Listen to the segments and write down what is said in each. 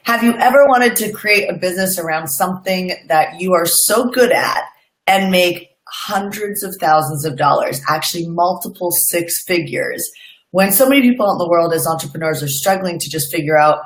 Have you ever wanted to create a business around something that you are so good at and make hundreds of thousands of dollars, actually multiple six figures, when so many people in the world as entrepreneurs are struggling to just figure out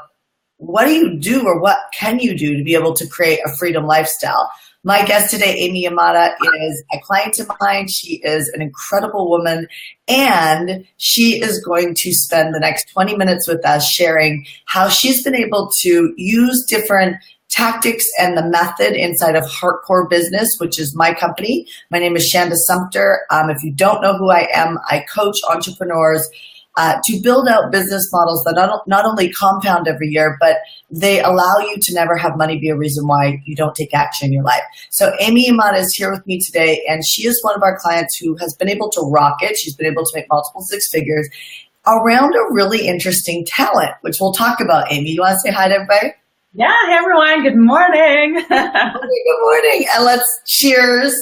what do you do or what can you do to be able to create a freedom lifestyle? My guest today, Amy Yamada, is a client of mine. She is an incredible woman, and she is going to spend the next 20 minutes with us sharing how she's been able to use different tactics and the method inside of Heartcore Business, which is my company. My name is Shanda Sumpter. If you don't know who I am, I coach entrepreneurs to build out business models that not only compound every year, but they allow you to never have money be a reason why you don't take action in your life. So Amy Yamada is here with me today, and she is one of our clients who has been able to rock it. She's been able to make multiple six figures around a really interesting talent, which we'll talk about. Amy, you want to say hi to everybody? Yeah, hey everyone, good morning. Good morning, and let's cheers.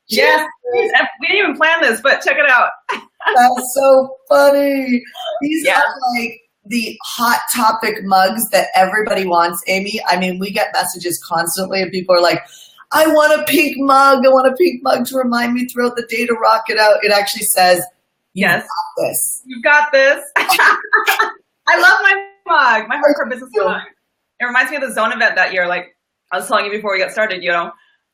Yes, we didn't even plan this, but check it out. That's so funny. These are like the hot topic mugs that everybody wants, Amy. I mean, we get messages constantly and people are like, I want a pink mug. I want a pink mug to remind me throughout the day to rock it out. It actually says, yes, got this. You've got this. I love my mug, my Heartcore Business mug. It reminds me of the Zone event that year. Like I was telling you before we got started,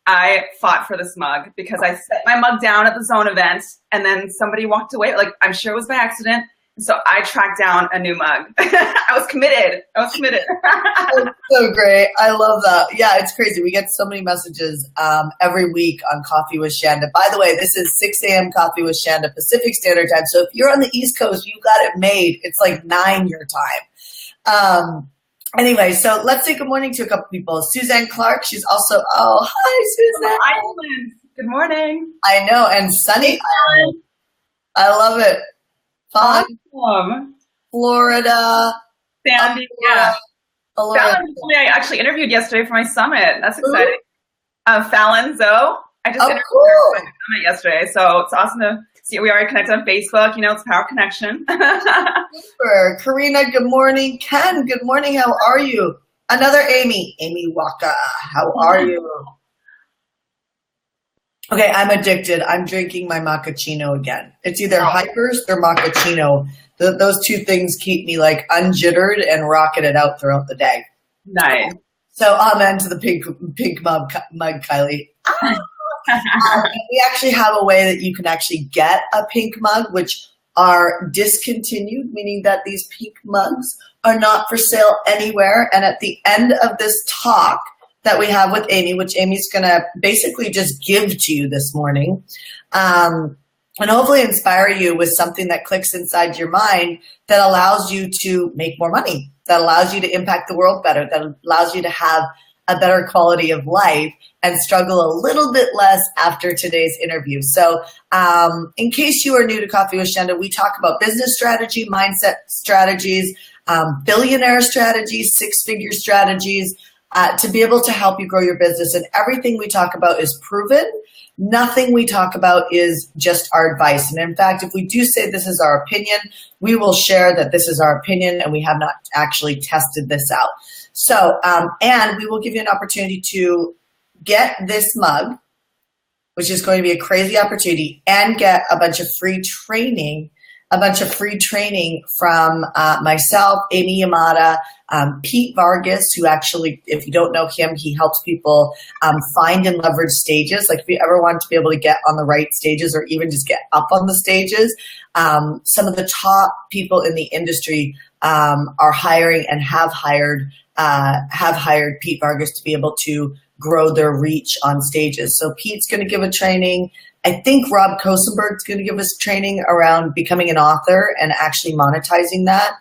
I fought for this mug because I set my mug down at the Zone event and then somebody walked away. Like, I'm sure it was by accident. And so I tracked down a new mug. I was committed. That's so great. I love that. Yeah, it's crazy. We get so many messages every week on Coffee with Shanda. By the way, this is 6 a.m. Coffee with Shanda Pacific Standard Time. So if you're on the East Coast, you got it made. It's like 9 your time. Anyway, so let's say good morning to a couple people. Suzanne Clark, she's also, hi, Suzanne. Ireland. Good morning. I know, and sunny Ireland. I love it. Fun. Awesome. Florida. Sandy, yeah. Fallon, I actually interviewed yesterday for my summit. That's exciting. Fallon Zoe. I just interviewed her for my summit yesterday, so it's awesome to see. We already connected on Facebook. It's Power Connection. Super. Karina, good morning. Ken, good morning. How are you? Another Amy. Amy Waka. How are you? Okay, I'm addicted. I'm drinking my macchiato again. It's either Hypers or macchiato. Those two things keep me like unjittered and rocking it out throughout the day. Nice. So amen to the pink mug, Kylie. We actually have a way that you can actually get a pink mug, which are discontinued, meaning that these pink mugs are not for sale anywhere. And at the end of this talk that we have with Amy, which Amy's going to basically just give to you this morning, and hopefully inspire you with something that clicks inside your mind that allows you to make more money, that allows you to impact the world better, that allows you to have a better quality of life and struggle a little bit less after today's interview. So in case you are new to Coffee with Shanda, we talk about business strategy, mindset strategies, billionaire strategies, six-figure strategies, to be able to help you grow your business. And everything we talk about is proven. Nothing we talk about is just our advice. And in fact, if we do say this is our opinion, we will share that this is our opinion and we have not actually tested this out. So, and we will give you an opportunity to get this mug, which is going to be a crazy opportunity, and get a bunch of free training from myself, Amy Yamada, Pete Vargas, who actually, if you don't know him, he helps people find and leverage stages. Like if you ever want to be able to get on the right stages or even just get up on the stages, some of the top people in the industry are hiring and have hired Pete Vargas to be able to grow their reach on stages. So Pete's going to give a training. I think Rob Kosenberg's going to give us training around becoming an author and actually monetizing that.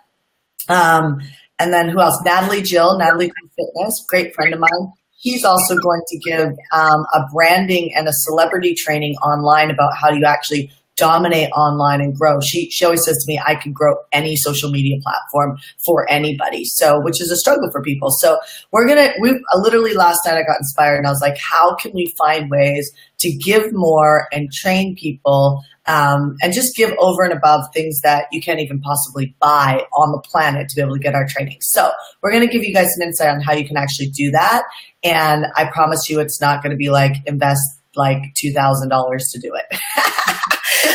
And then who else? Natalie Fitness, great friend of mine. He's also going to give a branding and a celebrity training online about how you actually dominate online and grow. She always says to me, I can grow any social media platform for anybody. So, which is a struggle for people. So literally last night I got inspired and I was like, how can we find ways to give more and train people and just give over and above things that you can't even possibly buy on the planet to be able to get our training. So we're going to give you guys some insight on how you can actually do that. And I promise you it's not going to be like invest like $2,000 to do it.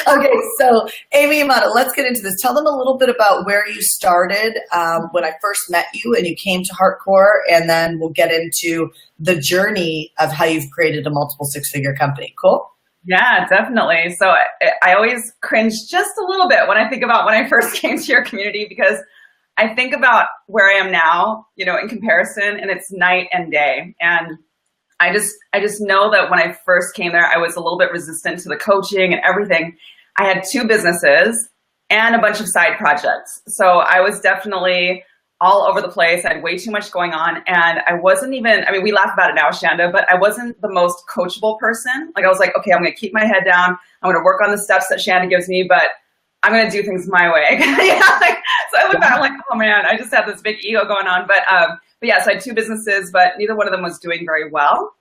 Okay, so Amy Yamada, let's get into this. Tell them a little bit about where you started when I first met you and you came to Hardcore, and then we'll get into the journey of how you've created a multiple six-figure company. Cool? Yeah, definitely. So I always cringe just a little bit when I think about when I first came to your community, because I think about where I am now, you know, in comparison, and it's night and day. And I just know that when I first came there, I was a little bit resistant to the coaching and everything. I had 2 businesses and a bunch of side projects. So I was definitely all over the place. I had way too much going on. And I wasn't even, I mean, we laugh about it now, Shanda, but I wasn't the most coachable person. Like I was like, okay, I'm going to keep my head down. I'm going to work on the steps that Shanda gives me, but I'm going to do things my way. So I look back, I'm like, oh man, I just have this big ego going on. But yeah, so I had 2 businesses, but neither one of them was doing very well.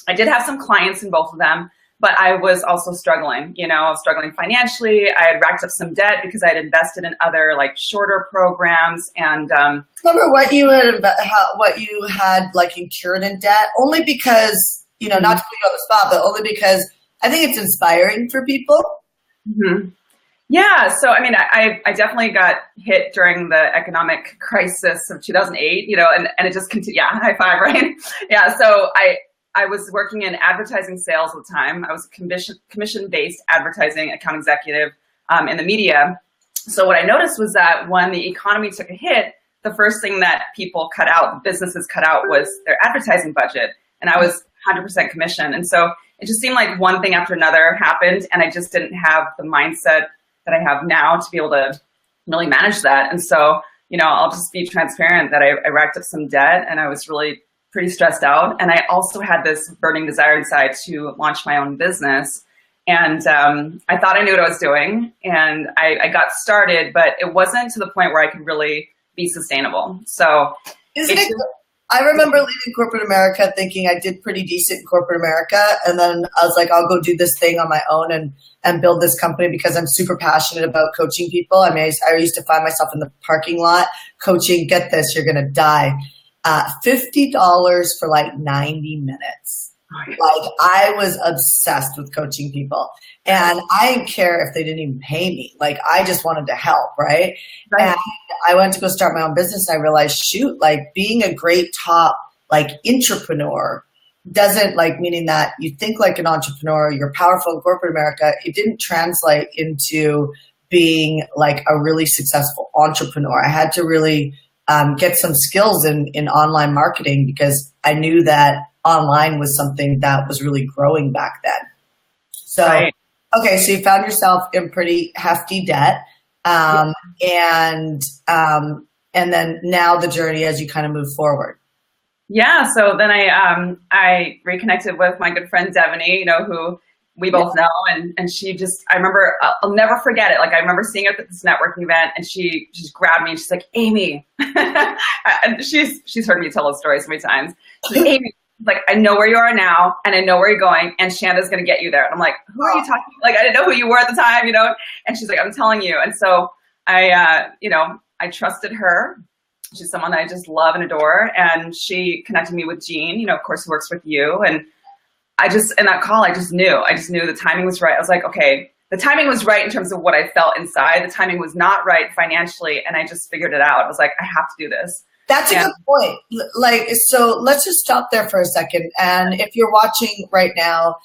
I did have some clients in both of them, but I was also struggling. You know, I was struggling financially. I had racked up some debt because I had invested in other like shorter programs. And remember what you had like incurred in debt? Only because, you know, not to put you on the spot, but only because I think it's inspiring for people. Mm-hmm. Yeah, so I mean, I definitely got hit during the economic crisis of 2008, you know, and it just continued. Yeah, high five, right? Yeah, so I was working in advertising sales at the time. I was a commission-based advertising account executive in the media. So what I noticed was that when the economy took a hit, the first thing that people cut out, businesses cut out, was their advertising budget, and I was 100% commission. And so it just seemed like one thing after another happened, and I just didn't have the mindset that I have now to be able to really manage that. And so, you know, I'll just be transparent that I racked up some debt and I was really pretty stressed out. And I also had this burning desire inside to launch my own business. And I thought I knew what I was doing, and I got started, but it wasn't to the point where I could really be sustainable. So I remember leaving corporate America thinking I did pretty decent in corporate America. And then I was like, I'll go do this thing on my own and build this company because I'm super passionate about coaching people. I mean, I used to find myself in the parking lot coaching, get this, you're going to die. $50 for like 90 minutes. Like I was obsessed with coaching people, and I didn't care if they didn't even pay me. Like I just wanted to help. Right. And I went to go start my own business. And I realized, shoot, like being a great top, like entrepreneur doesn't like meaning that you think like an entrepreneur, you're powerful in corporate America. It didn't translate into being like a really successful entrepreneur. I had to really get some skills in online marketing because I knew that online was something that was really growing back then. So, right. Okay, so you found yourself in pretty hefty debt, and then now the journey as you kind of move forward. Yeah, so then I reconnected with my good friend Devaney, you know, who we both know, and she just, I remember, I'll never forget it. Like I remember seeing her at this networking event, and she just grabbed me and she's like, Amy, and she's heard me tell those stories so many times. She's like, Amy, like, I know where you are now and I know where you're going, and Shanda's going to get you there. And I'm like, who are you talking to? Like, I didn't know who you were at the time, you know? And she's like, I'm telling you. And so I trusted her. She's someone that I just love and adore. And she connected me with Jean, you know, of course, who works with you. And in that call, I just knew the timing was right. I was like, okay, the timing was right in terms of what I felt inside. The timing was not right financially. And I just figured it out. I was like, I have to do this. That's a good point. Like, so let's just stop there for a second. And if you're watching right now,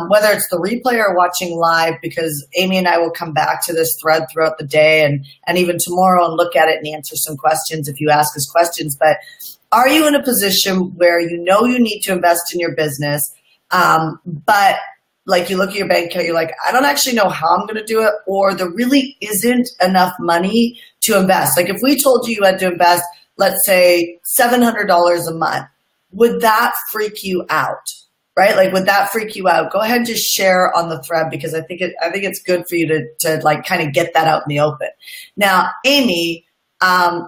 whether it's the replay or watching live, because Amy and I will come back to this thread throughout the day and even tomorrow and look at it and answer some questions if you ask us questions. But are you in a position where you know you need to invest in your business, but like you look at your bank account, you're like, I don't actually know how I'm going to do it, or there really isn't enough money to invest? Like if we told you had to invest, let's say $700 a month, would that freak you out? right? Like, would that freak you out? Go ahead and just share on the thread, because I think it's good for you to like kind of get that out in the open. Now, Amy,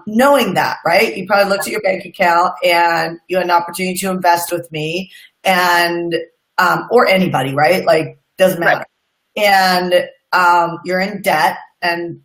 knowing that, right? You probably looked at your bank account and you had an opportunity to invest with me, and or anybody, right? Like, doesn't matter. Right. And you're in debt, and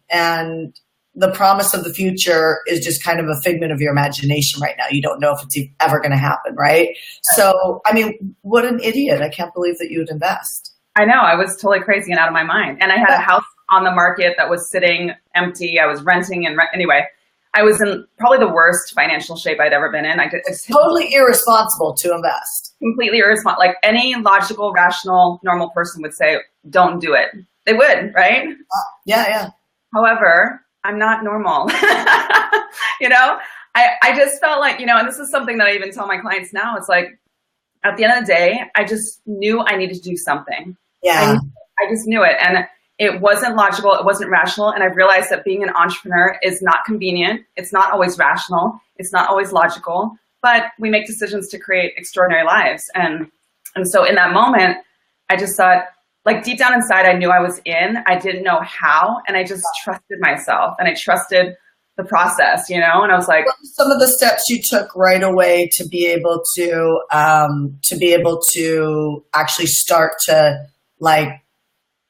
the promise of the future is just kind of a figment of your imagination right now. You don't know if it's ever going to happen, right? So, I mean, what an idiot. I can't believe that you would invest. I know. I was totally crazy and out of my mind. And I had a house on the market that was sitting empty. I was renting anyway, I was in probably the worst financial shape I'd ever been in. It's totally irresponsible to invest. Completely irresponsible. Like any logical, rational, normal person would say, don't do it. They would, right? Yeah. However, I'm not normal. You know, I just felt like, and this is something that I even tell my clients now. It's like, at the end of the day, I just knew I needed to do something. Yeah. I just knew it. And it wasn't logical. It wasn't rational. And I realized that being an entrepreneur is not convenient. It's not always rational. It's not always logical, but we make decisions to create extraordinary lives. And so in that moment, I just thought, like, deep down inside, I knew I was in. I didn't know how, and I just trusted myself, and I trusted the process, and I was like, some of the steps you took right away to be able to actually start to like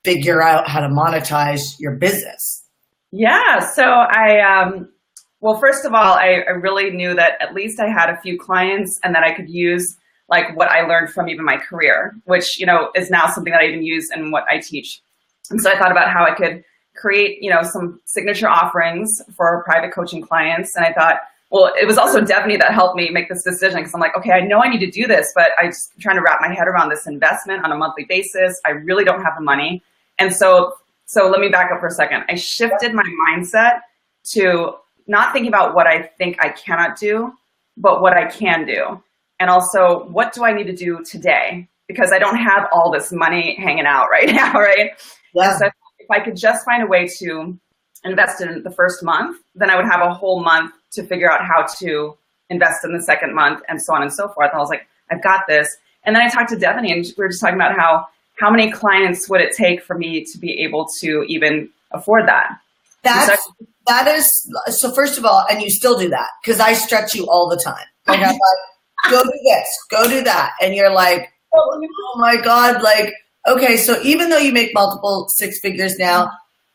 figure out how to monetize your business. Yeah. So well, first of all, I really knew that at least I had a few clients and that I could use like what I learned from even my career, which, is now something that I even use in what I teach. And so I thought about how I could create, some signature offerings for private coaching clients. And I thought, well, it was also Devaney that helped me make this decision, because I'm like, okay, I know I need to do this, but I'm just trying to wrap my head around this investment on a monthly basis. I really don't have the money. And so let me back up for a second. I shifted my mindset to not thinking about what I think I cannot do, but what I can do. And also, what do I need to do today? Because I don't have all this money hanging out right now, right? Yeah. And so if I could just find a way to invest in the first month, then I would have a whole month to figure out how to invest in the second month, and so on and so forth. And I was like, I've got this. And then I talked to Devaney, and we were just talking about how many clients would it take for me to be able to even afford that? That is, so first of all, and you still do that, because I stretch you all the time. Like, I'm like, go do this, go do that. And you're like, oh my God, like, okay, so even though you make multiple six figures now,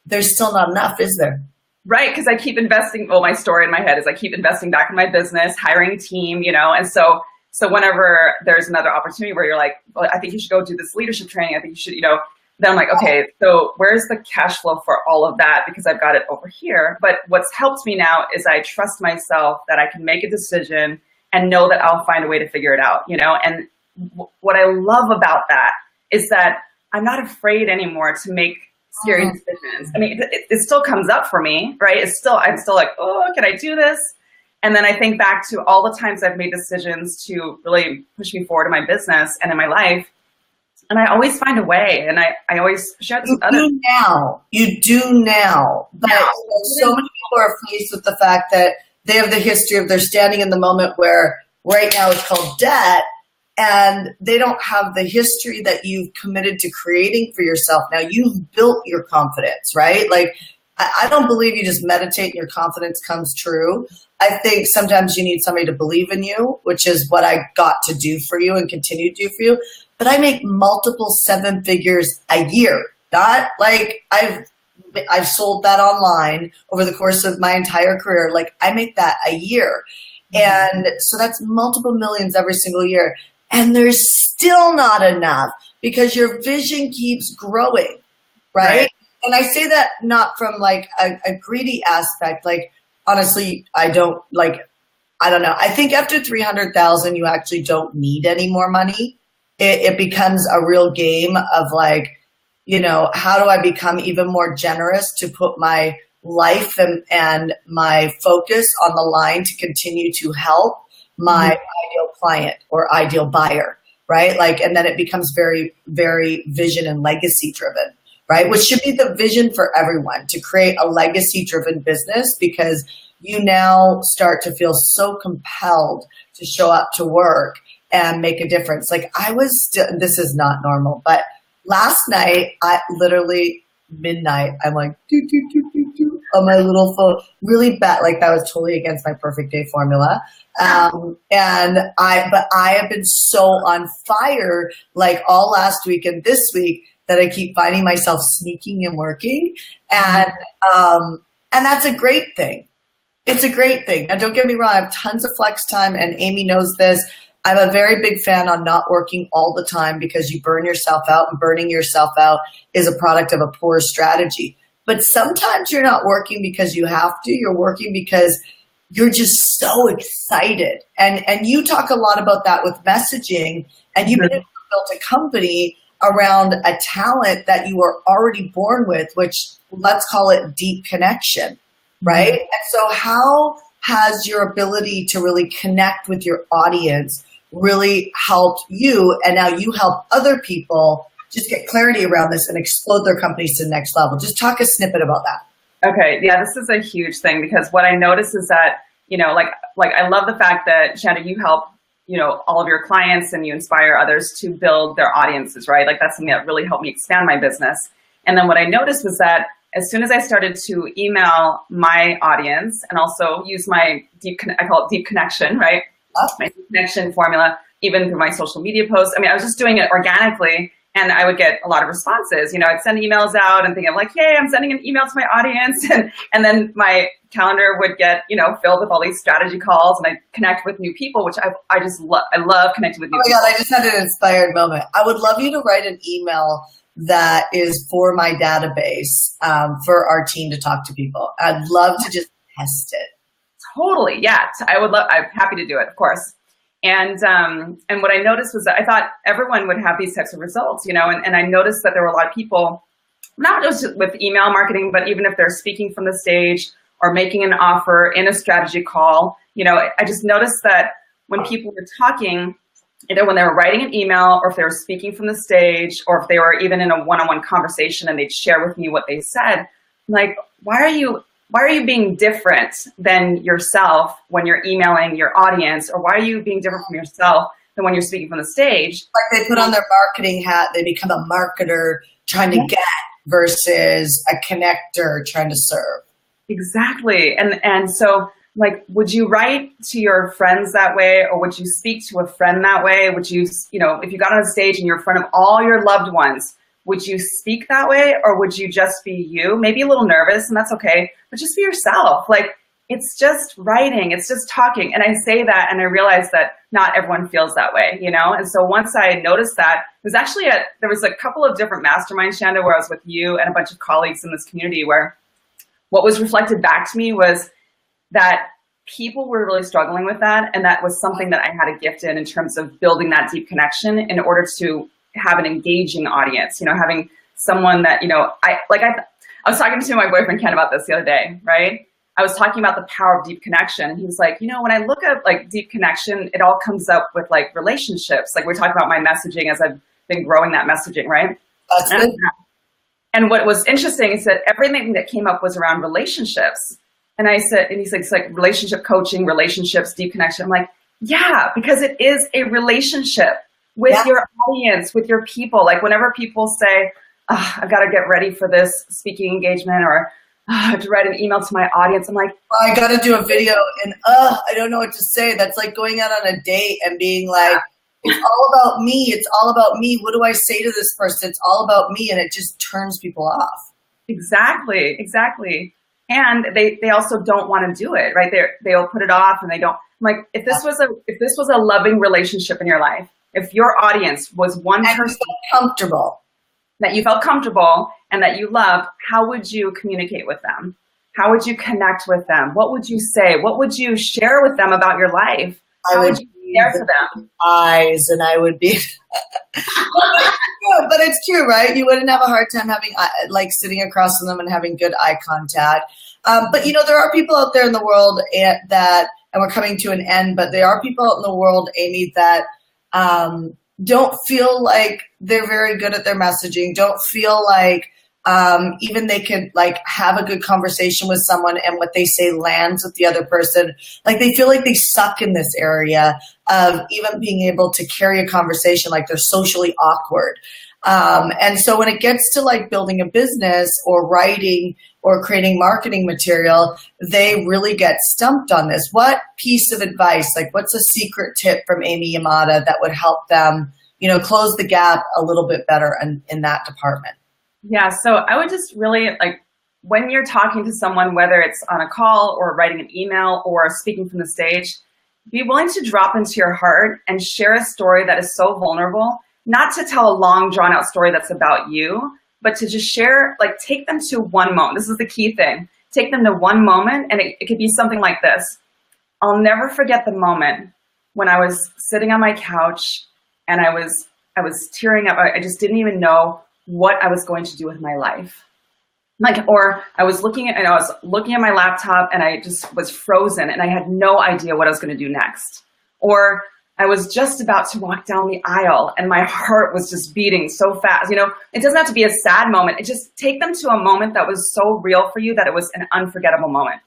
there's still not enough, is there? Right, because I keep investing. Well, my story in my head is I keep investing back in my business, hiring a team, and so whenever there's another opportunity where you're like, well, I think you should go do this leadership training, I think you should, then I'm like, okay, so where's the cash flow for all of that? Because I've got it over here. But what's helped me now is I trust myself that I can make a decision and know that I'll find a way to figure it out, And what I love about that is that I'm not afraid anymore to make serious decisions. I mean, it still comes up for me, right? I'm still like, oh, can I do this? And then I think back to all the times I've made decisions to really push me forward in my business and in my life. And I always find a way. And I always share this with others. You do now. But so many people are faced with the fact that they have the history of they're standing in the moment where right now it's called debt, and they don't have the history that you've committed to creating for yourself. Now you've built your confidence, right? Like, I don't believe you just meditate and your confidence comes true. I think sometimes you need somebody to believe in you, which is what I got to do for you and continue to do for you. But I make multiple seven figures a year. Not like I've sold that online over the course of my entire career. Like, I make that a year. And so that's multiple millions every single year. And there's still not enough because your vision keeps growing, right? And I say that not from like a greedy aspect. Like, honestly, I don't know. I think after 300,000, you actually don't need any more money. It becomes a real game of like, how do I become even more generous to put my life and my focus on the line to continue to help my ideal client or ideal buyer, right? Like, and then it becomes very, very vision and legacy driven, right? Which should be the vision for everyone, to create a legacy driven business, because you now start to feel so compelled to show up to work and make a difference. Like this is not normal, but last night, I literally midnight, I'm like, on my little phone, really bad. Like that was totally against my perfect day formula. But I have been so on fire, like all last week and this week, that I keep finding myself sneaking and working. And that's a great thing. It's a great thing. And don't get me wrong, I have tons of flex time, and Amy knows this. I'm a very big fan on not working all the time because you burn yourself out, and burning yourself out is a product of a poor strategy. But sometimes you're not working because you have to. You're working because you're just so excited. And you talk a lot about that with messaging, and you've been able to build a company around a talent that you were already born with, which let's call it deep connection, right? And so how has your ability to really connect with your audience really helped you, and now you help other people just get clarity around this and explode their companies to the next level? Just talk a snippet about that. Okay, yeah, this is a huge thing, because what I notice is that, like I love the fact that, Shanda, you help, all of your clients, and you inspire others to build their audiences, right? Like that's something that really helped me expand my business. And then what I noticed was that as soon as I started to email my audience and also use my I call it deep connection, right? My deep connection formula, even through my social media posts. I mean, I was just doing it organically, and I would get a lot of responses. I'd send emails out and thinking like, hey, I'm sending an email to my audience. And then my calendar would get, filled with all these strategy calls, and I connect with new people, which I just love. I love connecting with new people. Oh my God, I just had an inspired moment. I would love you to write an email that is for my database, for our team to talk to people. I'd love to just test it. Totally, yeah. I'm happy to do it, of course. And what I noticed was that I thought everyone would have these types of results, and I noticed that there were a lot of people, not just with email marketing, but even if they're speaking from the stage or making an offer in a strategy call, I just noticed that when people were talking, either when they were writing an email, or if they were speaking from the stage, or if they were even in a one-on-one conversation and they'd share with me what they said, I'm like, why are you being different than yourself when you're emailing your audience? Or why are you being different from yourself than when you're speaking from the stage? Like they put on their marketing hat, they become a marketer trying to get versus a connector trying to serve. Exactly. And so, like, would you write to your friends that way, or would you speak to a friend that way? Would you, if you got on a stage and you're in front of all your loved ones, would you speak that way, or would you just be you? Maybe a little nervous, and that's okay, but just be yourself. Like, it's just writing, it's just talking. And I say that, and I realize that not everyone feels that way, And so once I noticed that, there was a couple of different masterminds, Shanda, where I was with you and a bunch of colleagues in this community, where what was reflected back to me was that people were really struggling with that. And that was something that I had a gift in terms of building that deep connection in order to have an engaging audience, having someone that, I was talking to my boyfriend Ken about this the other day, right? I was talking about the power of deep connection. And he was like, when I look at like deep connection, it all comes up with like relationships. Like we're talking about my messaging as I've been growing that messaging, right? That's good. And what was interesting is that everything that came up was around relationships. And he said, it's like relationship coaching, relationships, deep connection. I'm like, yeah, because it is a relationship with your audience, with your people. Like whenever people say, I've got to get ready for this speaking engagement, or I have to write an email to my audience, I'm like, I got to do a video, and I don't know what to say. That's like going out on a date and being like, it's all about me. It's all about me. What do I say to this person? It's all about me. And it just turns people off. Exactly. And they also don't want to do it, right? They'll put it off, and they don't. Like, if this was a loving relationship in your life, if your audience was one person that you felt comfortable and that you loved, how would you communicate with them? How would you connect with them? What would you say? What would you share with them about your life? How would you be there for them? Eyes, and I would be. But it's true, right? You wouldn't have a hard time having like sitting across from them and having good eye contact. But there are people out there in the world and we're coming to an end, but there are people out in the world, Amy, that don't feel like they're very good at their messaging, don't feel like even they could like have a good conversation with someone and what they say lands with the other person. Like they feel like they suck in this area of even being able to carry a conversation, like they're socially awkward. And so when it gets to like building a business or writing or creating marketing material, they really get stumped on this. What piece of advice, like what's a secret tip from Amy Yamada that would help them, close the gap a little bit better in that department? Yeah, so I would just really, like, when you're talking to someone, whether it's on a call or writing an email or speaking from the stage, be willing to drop into your heart and share a story that is so vulnerable, not to tell a long, drawn-out story that's about you, but to just share, like, take them to one moment. This is the key thing. Take them to one moment, and it could be something like this. I'll never forget the moment when I was sitting on my couch and I was tearing up. I just didn't even know what I was going to do with my life. Or I was looking at my laptop and I just was frozen and I had no idea what I was going to do next. Or I was just about to walk down the aisle and my heart was just beating so fast. It doesn't have to be a sad moment. It just take them to a moment that was so real for you that it was an unforgettable moment.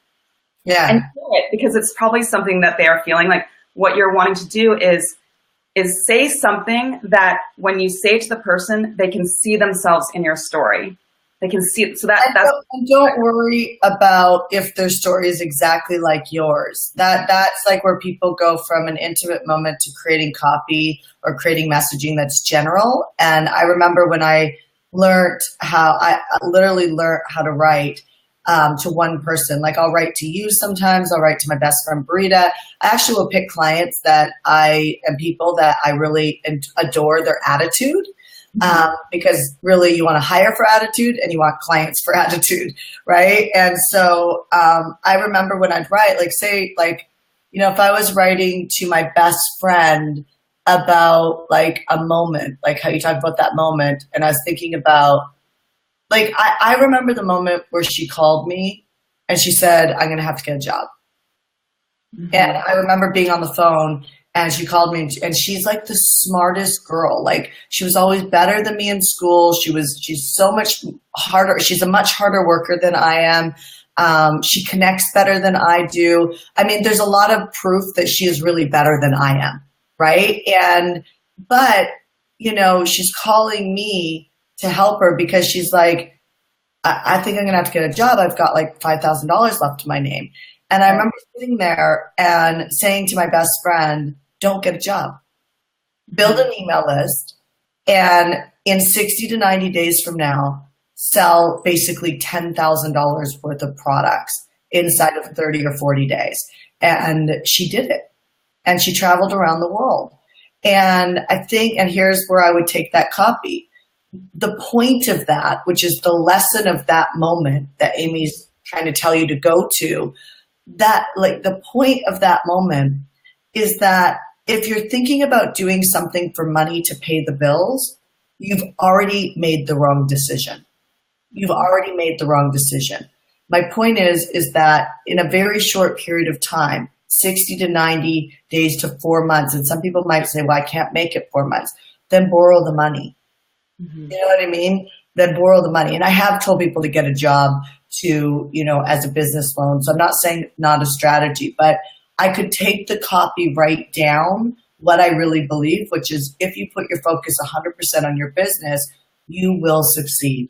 Yeah. And do it because it's probably something that they are feeling. Like what you're wanting to do is say something that when you say to the person, they can see themselves in your story. They can see it. So that's don't worry about if their story is exactly like yours. That's like where people go from an intimate moment to creating copy or creating messaging that's general. And I remember when I literally learned how to write to one person. Like I'll write to you sometimes, I'll write to my best friend Brita. I actually will pick clients and people that I really adore their attitude. Because really you want to hire for attitude and you want clients for attitude, right? And so I remember when I'd write, if I was writing to my best friend about like a moment, like how you talk about that moment, and I was thinking about, like, I remember the moment where she called me and she said, I'm going to have to get a job. Mm-hmm. And I remember being on the phone and she called me and she's like the smartest girl. Like she was always better than me in school. She's so much harder. She's a much harder worker than I am. She connects better than I do. I mean, there's a lot of proof that she is really better than I am. Right. But she's calling me to help her because she's like, I think I'm going to have to get a job. I've got like $5,000 left to my name. And I remember sitting there and saying to my best friend, don't get a job. Build an email list. And in 60 to 90 days from now, sell basically $10,000 worth of products inside of 30 or 40 days. And she did it. And she traveled around the world. And I think, and here's where I would take that copy. The point of that, which is the lesson of that moment that Amy's trying to tell you to go to, that like the point of that moment is that if you're thinking about doing something for money to pay the bills, you've already made the wrong decision. You've already made the wrong decision. My point is that in a very short period of time, 60 to 90 days to 4 months, and some people might say, well, I can't make it 4 months, then borrow the money. Mm-hmm. You know what I mean? Then borrow the money. And I have told people to get a job to, as a business loan. So I'm not saying not a strategy, but I could take the copy, write down what I really believe, which is if you put your focus 100% on your business, you will succeed.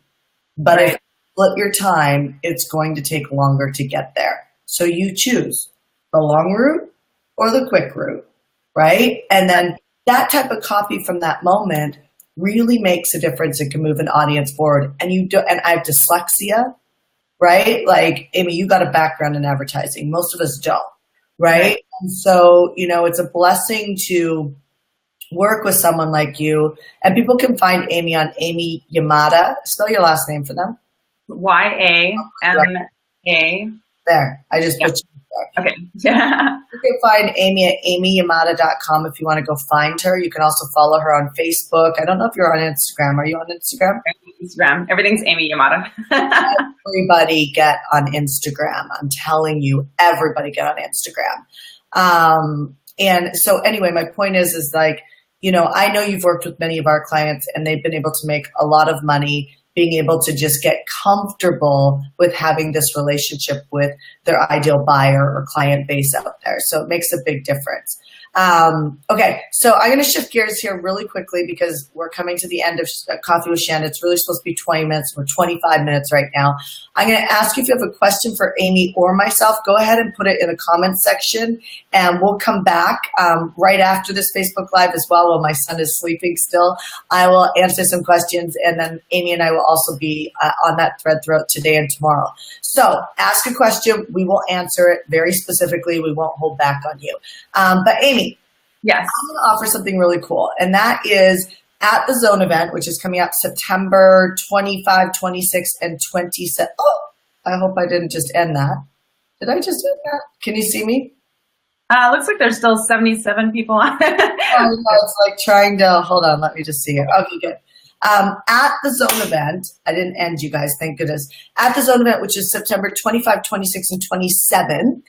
But if you split your time, it's going to take longer to get there. So you choose the long route or the quick route, right? And then that type of copy from that moment really makes a difference and can move an audience forward. And and I have dyslexia, right? Like, Amy, you got a background in advertising. Most of us don't, right? And so, it's a blessing to work with someone like you. And people can find Amy on Amy Yamada. Spell your last name for them. Yamada. There. I just put you there. Okay. Yeah. You can find Amy at amyyamada.com if you want to go find her. You can also follow her on Facebook. I don't know if you're on Instagram. Are you on Instagram? Instagram. Everything's Amy Yamada. Everybody get on Instagram. I'm telling you, everybody get on Instagram. And so anyway, my point is like, I know you've worked with many of our clients and they've been able to make a lot of money being able to just get comfortable with having this relationship with their ideal buyer or client base out there. So it makes a big difference. Okay, so I'm going to shift gears here really quickly because we're coming to the end of Coffee with Shanda. It's really supposed to be 20 minutes. We're 25 minutes right now. I'm going to ask you if you have a question for Amy or myself. Go ahead and put it in the comments section, and we'll come back right after this Facebook Live as well while my son is sleeping still. I will answer some questions, and then Amy and I will also be on that thread throughout today and tomorrow. So ask a question. We will answer it very specifically. We won't hold back on you. But Amy, yes, I'm going to offer something really cool, and that is at the Zone event, which is coming up September 25, 26, and 27. Oh, I hope I didn't just end that. Did I just end that? Can you see me? Looks like there's still 77 people on it. Oh, no, it's like trying to, hold on, let me just see it. Okay, good. At the Zone event, I didn't end, you guys, thank goodness. At the Zone event, which is September 25, 26, and 27,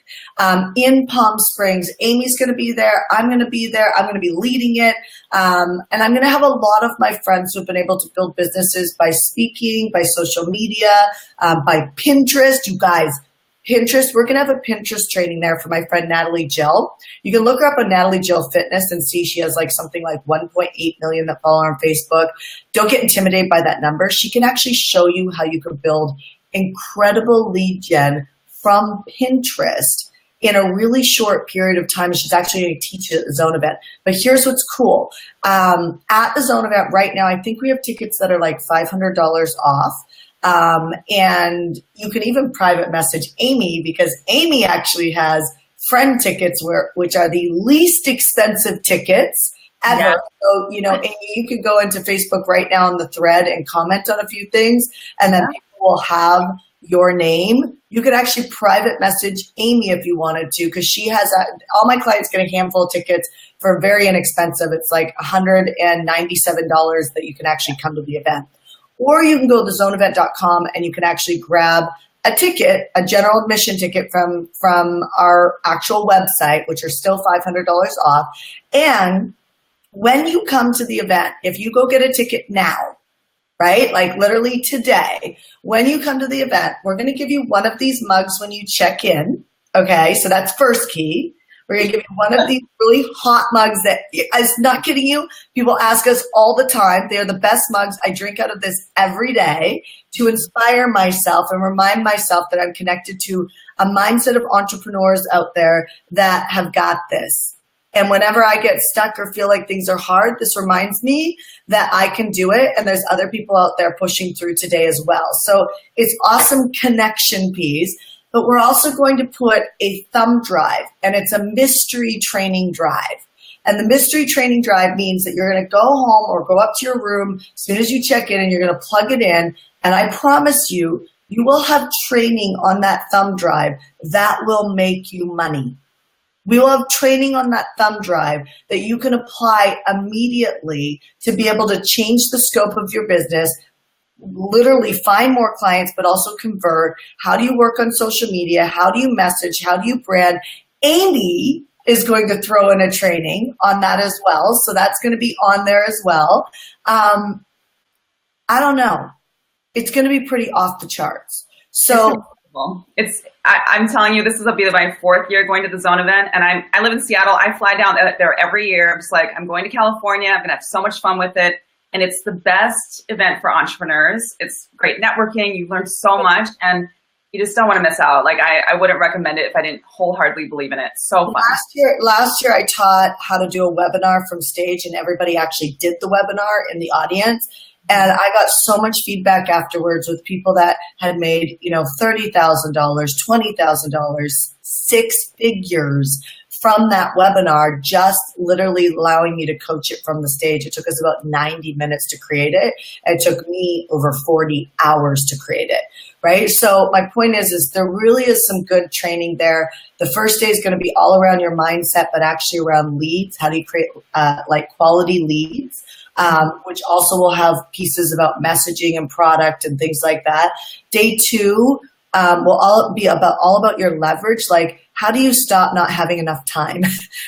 in Palm Springs, Amy's going to be there. I'm going to be there. I'm going to be leading it. And I'm going to have a lot of my friends who've been able to build businesses by speaking, by social media, by Pinterest. You guys, Pinterest, we're going to have a Pinterest training there for my friend Natalie Jill. You can look her up on Natalie Jill Fitness and see she has like something like 1.8 million that follow her on Facebook. Don't get intimidated by that number. She can actually show you how you can build incredible lead gen from Pinterest in a really short period of time. She's actually going to teach at the Zone event. But here's what's cool. At the Zone event right now, I think we have tickets that are like $500 off. And you can even private message Amy because Amy actually has friend tickets which are the least expensive tickets ever. Yeah. So, you know, Amy, you can go into Facebook right now on the thread and comment on a few things, and then people will have your name. You could actually private message Amy if you wanted to, because she has all my clients get a handful of tickets for very inexpensive. It's like $197 that you can actually come to the event. Or you can go to thezoneevent.com and you can actually grab a ticket, a general admission ticket from our actual website, which are still $500 off. And when you come to the event, if you go get a ticket now, right, like literally today, when you come to the event, we're going to give you one of these mugs when you check in. Okay, so that's first key. We're going to give you one of these really hot mugs that, I'm not kidding you, people ask us all the time. They're the best mugs. I drink out of this every day to inspire myself and remind myself that I'm connected to a mindset of entrepreneurs out there that have got this. And whenever I get stuck or feel like things are hard, this reminds me that I can do it. And there's other people out there pushing through today as well. So it's awesome connection piece. But we're also going to put a thumb drive, and it's a mystery training drive. And the mystery training drive means that you're going to go home or go up to your room as soon as you check in, and you're going to plug it in. And I promise you, you will have training on that thumb drive that will make you money. We will have training on that thumb drive that you can apply immediately to be able to change the scope of your business, literally find more clients, but also convert. How do you work on social media? How do you message? How do you brand? Amy is going to throw in a training on that as well. So that's going to be on there as well. I don't know. It's going to be pretty off the charts. So I'm telling you, this will be my 4th year going to the Zone event, and I live in Seattle. I fly down there every year. I'm just like, I'm going to California. I'm going to have so much fun with it. And it's the best event for entrepreneurs. It's great networking. You learn so much, and you just don't want to miss out. Like I wouldn't recommend it if I didn't wholeheartedly believe in it. So fun. Last year I taught how to do a webinar from stage, and everybody actually did the webinar in the audience. And I got so much feedback afterwards with people that had made, $30,000, $20,000, 6 figures from that webinar, just literally allowing me to coach it from the stage. It took us about 90 minutes to create it. It took me over 40 hours to create it, right? So my point is there really is some good training there. The first day is going to be all around your mindset, but actually around leads. How do you create quality leads? Which also will have pieces about messaging and product and things like that. Day 2 will all be all about your leverage, like how do you stop not having enough time,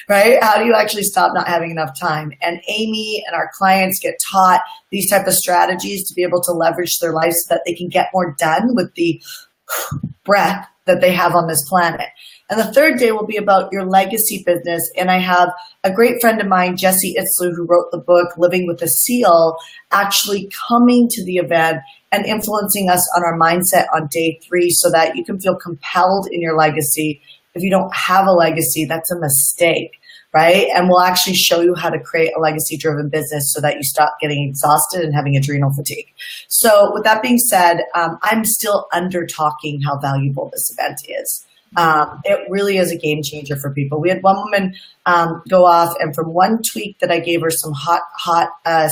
right? How do you actually stop not having enough time? And Amy and our clients get taught these type of strategies to be able to leverage their life so that they can get more done with the breath that they have on this planet. And the third day will be about your legacy business. And I have a great friend of mine, Jessie Itzler, who wrote the book, Living with a Seal, actually coming to the event and influencing us on our mindset on day 3 so that you can feel compelled in your legacy. If you don't have a legacy, that's a mistake, right? And we'll actually show you how to create a legacy-driven business so that you stop getting exhausted and having adrenal fatigue. So with that being said, I'm still under-talking how valuable this event is. It really is a game changer for people. We had one woman go off, and from one tweak that I gave her some hot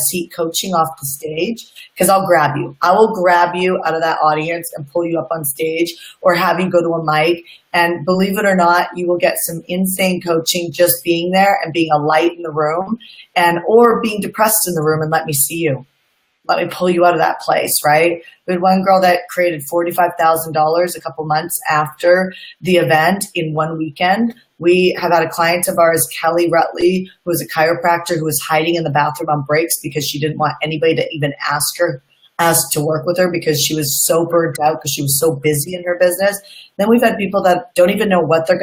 seat coaching off the stage, because I'll grab you. I will grab you out of that audience and pull you up on stage or have you go to a mic. And believe it or not, you will get some insane coaching just being there and being a light in the room, and or being depressed in the room and let me see you. Let me pull you out of that place, right? We had one girl that created $45,000 a couple months after the event in one weekend. We have had a client of ours, Kelly Rutley, who was a chiropractor who was hiding in the bathroom on breaks because she didn't want anybody to even ask to work with her because she was so burnt out because she was so busy in her business. Then we've had people that don't even know what they're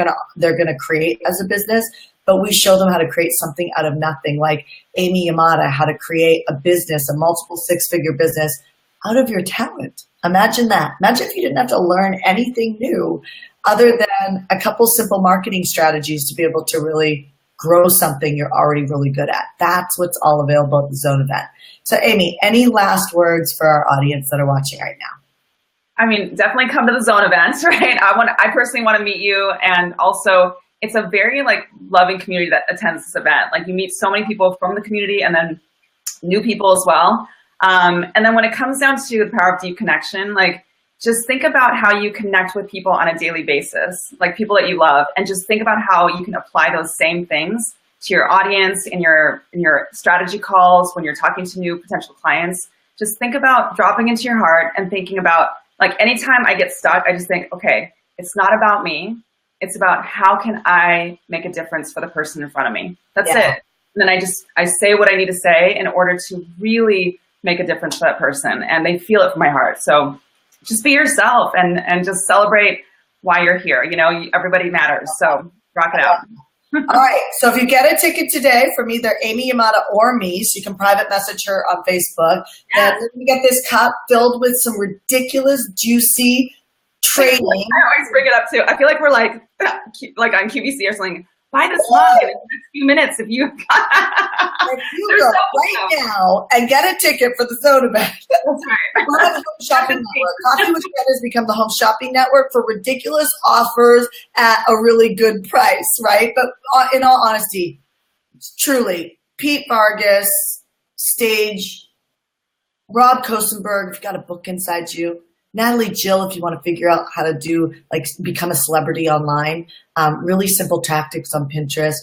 gonna create as a business, but we show them how to create something out of nothing, like Amy Yamada, how to create a business, a multiple 6-figure business out of your talent. Imagine that. Imagine if you didn't have to learn anything new other than a couple simple marketing strategies to be able to really grow something you're already really good at. That's what's all available at the Zone event. So Amy, any last words for our audience that are watching right now? I mean, definitely come to the Zone events, right? I personally want to meet you, and also it's a very loving community that attends this event. Like, you meet so many people from the community and then new people as well. And then when it comes down to the power of deep connection, just think about how you connect with people on a daily basis, like people that you love, and just think about how you can apply those same things to your audience in your strategy calls, when you're talking to new potential clients. Just think about dropping into your heart and thinking about, anytime I get stuck, I just think, okay, it's not about me. It's about how can I make a difference for the person in front of me. That's it. And then I say what I need to say in order to really make a difference for that person, and they feel it from my heart. So just be yourself and just celebrate why you're here. Everybody matters. So rock it out. All right. So if you get a ticket today from either Amy Yamada or me, so you can private message her on Facebook, then you get this cup filled with some ridiculous, juicy training. I always bring it up too. I feel like we're like on QVC or something. Buy this mug in the next few minutes if you you go right now and get a ticket for the Zone event. That's right. We're on the Home Shopping Network. Coffee with Shanda has become the Home Shopping Network for ridiculous offers at a really good price, right? But in all honesty, truly, Pete Vargas, Stage, Rob Kosenberg, if you've got a book inside you, Natalie Jill, if you want to figure out how to do, become a celebrity online, really simple tactics on Pinterest,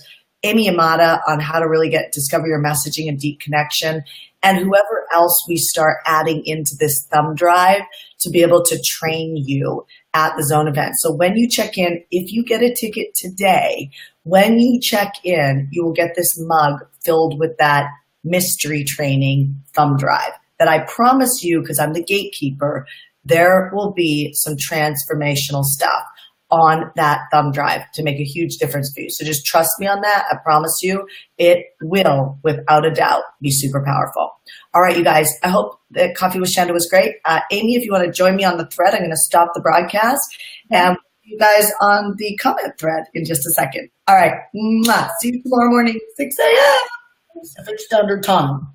Amy Yamada on how to really discover your messaging and deep connection, and whoever else we start adding into this thumb drive to be able to train you at the Zone event. So when you check in, if you get a ticket today, when you check in, you will get this mug filled with that mystery training thumb drive that I promise you, because I'm the gatekeeper, there will be some transformational stuff on that thumb drive to make a huge difference for you. So just trust me on that. I promise you it will, without a doubt, be super powerful. All right, you guys, I hope that Coffee with Shanda was great. Amy, if you want to join me on the thread, I'm going to stop the broadcast and you guys on the comment thread in just a second. All right. Mwah. See you tomorrow morning, 6 a.m. Pacific Standard Time.